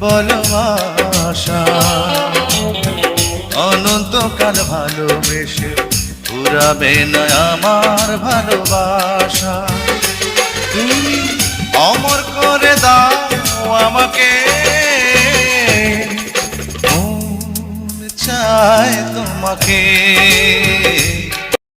বলো আশা। অনন্তকাল ভালোবেসে ফুরাবে না আমার ভালোবাসা। তুমি অমর করে দাও আমাকে, মন চায় তোমাকে।